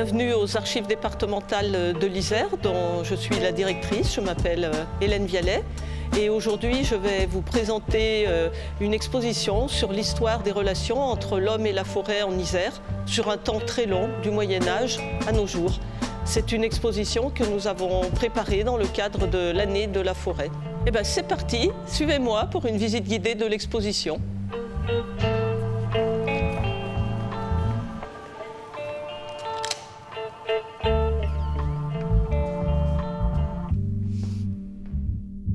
Bienvenue aux archives départementales de l'Isère, dont je suis la directrice. Je m'appelle Hélène Vialet. Et aujourd'hui, je vais vous présenter une exposition sur l'histoire des relations entre l'homme et la forêt en Isère, sur un temps très long, du Moyen-Âge à nos jours. C'est une exposition que nous avons préparée dans le cadre de l'année de la forêt. Eh bien, c'est parti, suivez-moi pour une visite guidée de l'exposition.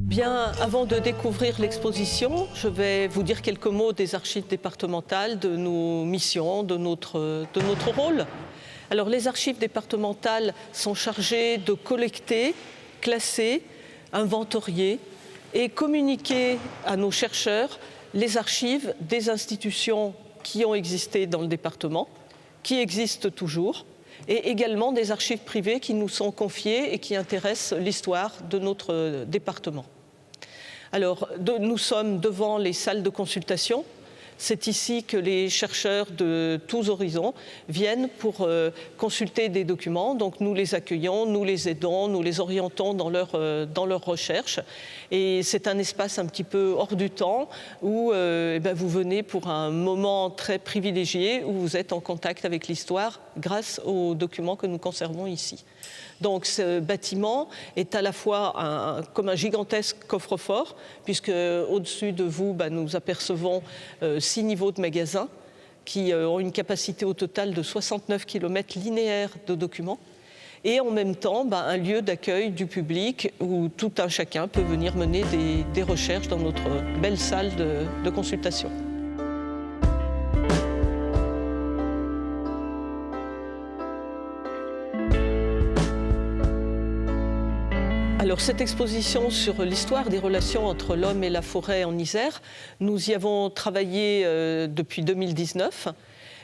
Bien, avant de découvrir l'exposition, je vais vous dire quelques mots des archives départementales, de nos missions, de notre rôle. Alors, les archives départementales sont chargées de collecter, classer, inventorier et communiquer à nos chercheurs les archives des institutions qui ont existé dans le département, qui existent toujours, et également des archives privées qui nous sont confiées et qui intéressent l'histoire de notre département. Alors, nous sommes devant les salles de consultation. C'est ici que les chercheurs de tous horizons viennent pour consulter des documents. Donc nous les accueillons, nous les aidons, nous les orientons dans leur recherche. Et c'est un espace un petit peu hors du temps où vous venez pour un moment très privilégié où vous êtes en contact avec l'histoire grâce aux documents que nous conservons ici. Donc ce bâtiment est à la fois comme un gigantesque coffre-fort, puisque au-dessus de vous, nous apercevons 6 niveaux de magasins qui ont une capacité au total de 69 km linéaires de documents. Et en même temps, un lieu d'accueil du public où tout un chacun peut venir mener des recherches dans notre belle salle de consultation. Alors, cette exposition sur l'histoire des relations entre l'homme et la forêt en Isère, nous y avons travaillé depuis 2019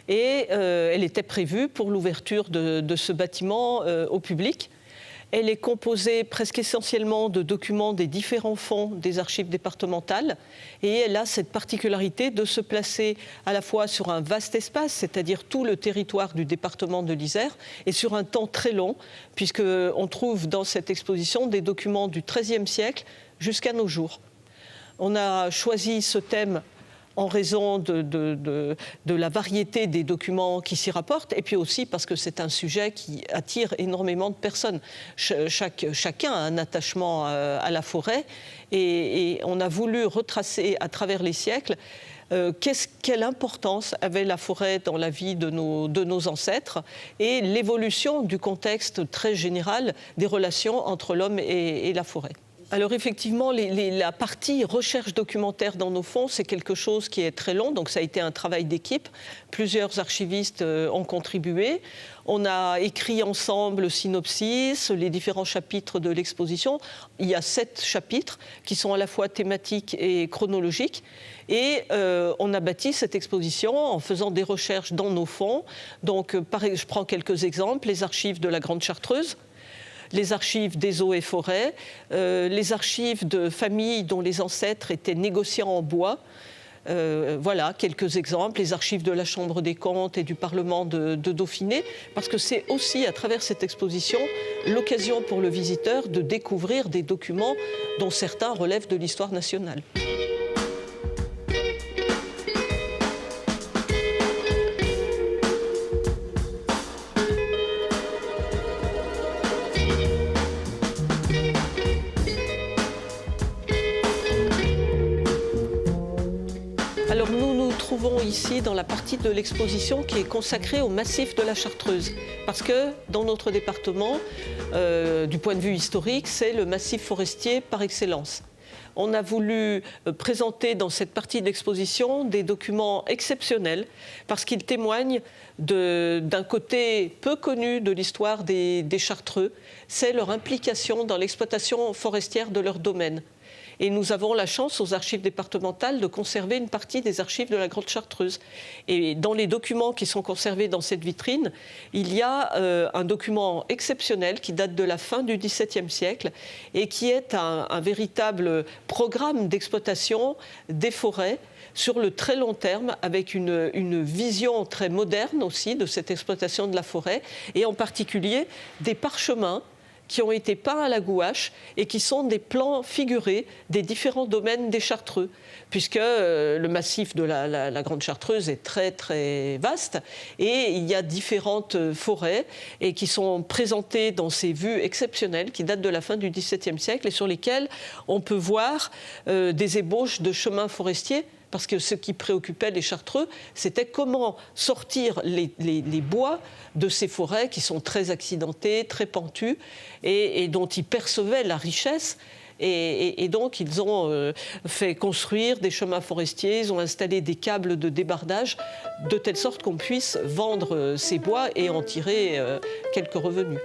et elle était prévue pour l'ouverture de ce bâtiment au public. Elle est composée presque essentiellement de documents des différents fonds des archives départementales et elle a cette particularité de se placer à la fois sur un vaste espace, c'est-à-dire tout le territoire du département de l'Isère, et sur un temps très long, puisqu'on trouve dans cette exposition des documents du XIIIe siècle jusqu'à nos jours. On a choisi ce thème en raison de la variété des documents qui s'y rapportent, et puis aussi parce que c'est un sujet qui attire énormément de personnes. Chacun a un attachement à la forêt, et on a voulu retracer à travers les siècles quelle importance avait la forêt dans la vie de nos ancêtres et l'évolution du contexte très général des relations entre l'homme et la forêt. Alors effectivement, la partie recherche documentaire dans nos fonds, c'est quelque chose qui est très long, donc ça a été un travail d'équipe. Plusieurs archivistes ont contribué. On a écrit ensemble le synopsis, les différents chapitres de l'exposition. Il y a 7 chapitres qui sont à la fois thématiques et chronologiques. Et on a bâti cette exposition en faisant des recherches dans nos fonds. Donc, je prends quelques exemples, les archives de la Grande Chartreuse, les archives des eaux et forêts, les archives de familles dont les ancêtres étaient négociants en bois. Voilà quelques exemples, les archives de la Chambre des comptes et du Parlement de Dauphiné, parce que c'est aussi à travers cette exposition l'occasion pour le visiteur de découvrir des documents dont certains relèvent de l'histoire nationale. Alors nous nous trouvons ici dans la partie de l'exposition qui est consacrée au massif de la Chartreuse, parce que dans notre département, du point de vue historique, c'est le massif forestier par excellence. On a voulu présenter dans cette partie de l'exposition des documents exceptionnels parce qu'ils témoignent d'un côté peu connu de l'histoire des Chartreux, c'est leur implication dans l'exploitation forestière de leur domaine. Et nous avons la chance aux archives départementales de conserver une partie des archives de la Grande Chartreuse. Et dans les documents qui sont conservés dans cette vitrine, il y a un document exceptionnel qui date de la fin du XVIIe siècle et qui est un véritable programme d'exploitation des forêts sur le très long terme, avec une vision très moderne aussi de cette exploitation de la forêt, et en particulier des parchemins qui ont été peints à la gouache et qui sont des plans figurés des différents domaines des Chartreux, puisque le massif de la Grande Chartreuse est très très vaste et il y a différentes forêts et qui sont présentées dans ces vues exceptionnelles qui datent de la fin du XVIIe siècle et sur lesquelles on peut voir des ébauches de chemins forestiers. Parce que ce qui préoccupait les Chartreux, c'était comment sortir les bois de ces forêts qui sont très accidentées, très pentues, et dont ils percevaient la richesse. Et donc, ils ont fait construire des chemins forestiers, ils ont installé des câbles de débardage, de telle sorte qu'on puisse vendre ces bois et en tirer quelques revenus.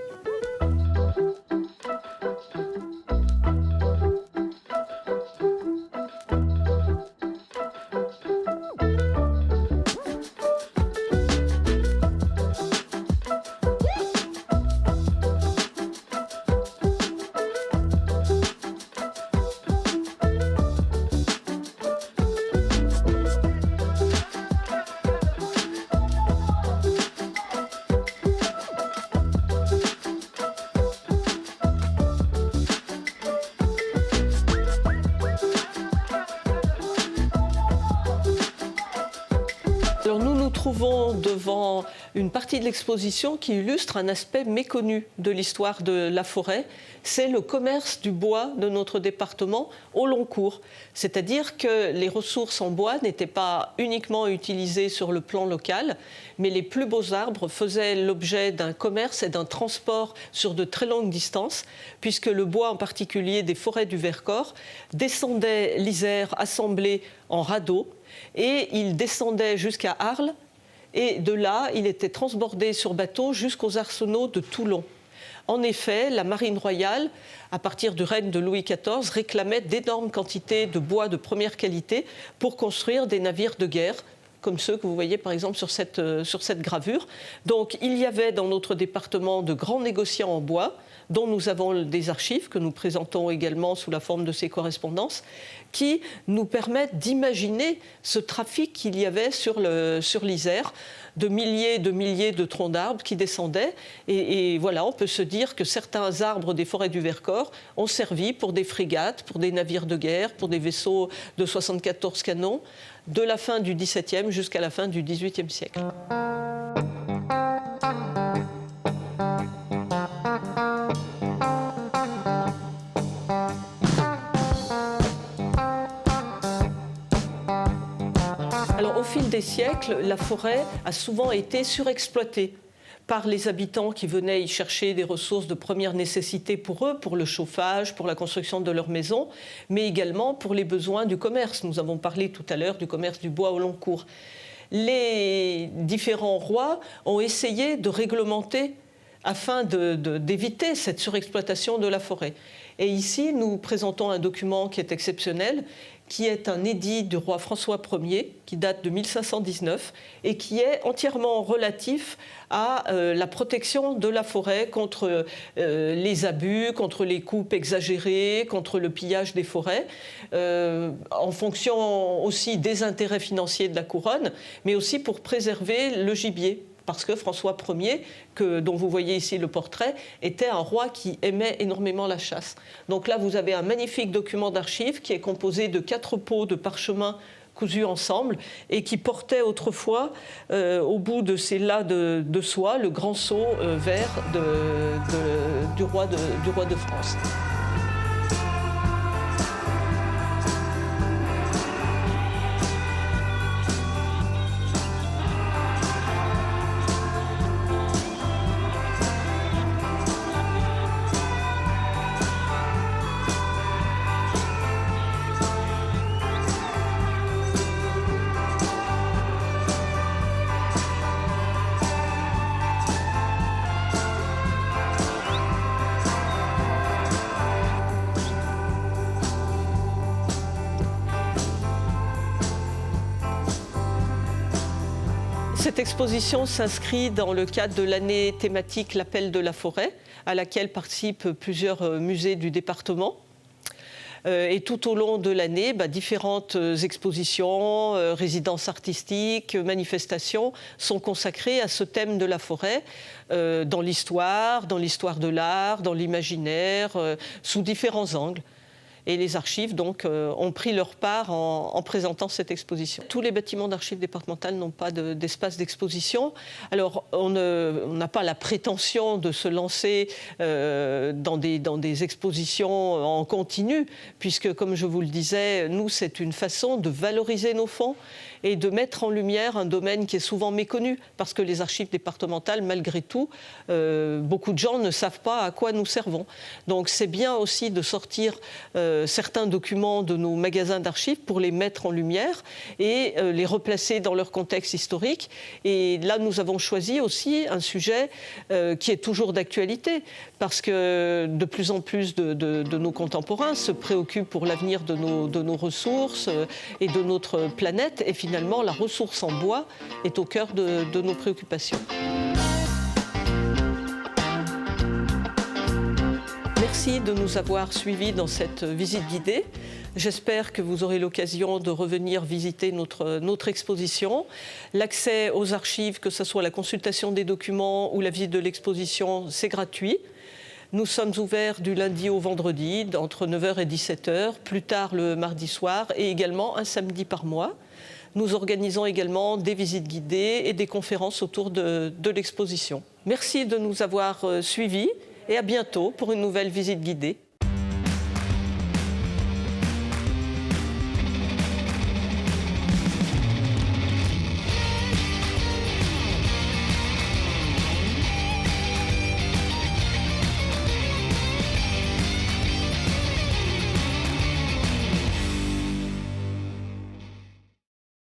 Alors nous nous trouvons devant une partie de l'exposition qui illustre un aspect méconnu de l'histoire de la forêt. C'est le commerce du bois de notre département au long cours. C'est-à-dire que les ressources en bois n'étaient pas uniquement utilisées sur le plan local, mais les plus beaux arbres faisaient l'objet d'un commerce et d'un transport sur de très longues distances, puisque le bois, en particulier des forêts du Vercors, descendait l'Isère assemblé en radeaux, et il descendait jusqu'à Arles, et de là, il était transbordé sur bateau jusqu'aux arsenaux de Toulon. En effet, la marine royale, à partir du règne de Louis XIV, réclamait d'énormes quantités de bois de première qualité pour construire des navires de guerre, comme ceux que vous voyez par exemple sur cette gravure. Donc il y avait dans notre département de grands négociants en bois, dont nous avons des archives que nous présentons également sous la forme de ces correspondances, qui nous permettent d'imaginer ce trafic qu'il y avait sur l'Isère, de milliers de troncs d'arbres qui descendaient. Et voilà, on peut se dire que certains arbres des forêts du Vercors ont servi pour des frégates, pour des navires de guerre, pour des vaisseaux de 74 canons, de la fin du XVIIe jusqu'à la fin du XVIIIe siècle. Alors, au fil des siècles, la forêt a souvent été surexploitée par les habitants qui venaient y chercher des ressources de première nécessité pour eux, pour le chauffage, pour la construction de leurs maisons, mais également pour les besoins du commerce. Nous avons parlé tout à l'heure du commerce du bois au long cours. Les différents rois ont essayé de réglementer afin d'éviter cette surexploitation de la forêt. Et ici, nous présentons un document qui est exceptionnel, qui est un édit du roi François Ier, qui date de 1519, et qui est entièrement relatif à la protection de la forêt contre les abus, contre les coupes exagérées, contre le pillage des forêts, en fonction aussi des intérêts financiers de la couronne, mais aussi pour préserver le gibier. Parce que François Ier, dont vous voyez ici le portrait, était un roi qui aimait énormément la chasse. Donc là, vous avez un magnifique document d'archives qui est composé de 4 pots de parchemin cousus ensemble et qui portait autrefois, au bout de ces lattes de soie, le grand sceau vert du roi de France. Cette exposition s'inscrit dans le cadre de l'année thématique L'appel de la forêt, à laquelle participent plusieurs musées du département. Et tout au long de l'année, différentes expositions, résidences artistiques, manifestations sont consacrées à ce thème de la forêt, dans l'histoire de l'art, dans l'imaginaire, sous différents angles. Et les archives, donc, ont pris leur part en présentant cette exposition. Tous les bâtiments d'archives départementales n'ont pas d'espace d'exposition. Alors, on n'a pas la prétention de se lancer dans des expositions en continu, puisque, comme je vous le disais, nous, c'est une façon de valoriser nos fonds et de mettre en lumière un domaine qui est souvent méconnu, parce que les archives départementales, malgré tout, beaucoup de gens ne savent pas à quoi nous servons. Donc, c'est bien aussi de sortir certains documents de nos magasins d'archives pour les mettre en lumière et les replacer dans leur contexte historique. Et là, nous avons choisi aussi un sujet qui est toujours d'actualité, parce que de plus en plus de nos contemporains se préoccupent pour l'avenir de nos ressources et de notre planète. Et finalement, la ressource en bois est au cœur de nos préoccupations. Merci de nous avoir suivis dans cette visite guidée. J'espère que vous aurez l'occasion de revenir visiter notre exposition. L'accès aux archives, que ce soit la consultation des documents ou la visite de l'exposition, c'est gratuit. Nous sommes ouverts du lundi au vendredi, entre 9h et 17h, plus tard le mardi soir et également un samedi par mois. Nous organisons également des visites guidées et des conférences autour de l'exposition. Merci de nous avoir suivis et à bientôt pour une nouvelle visite guidée.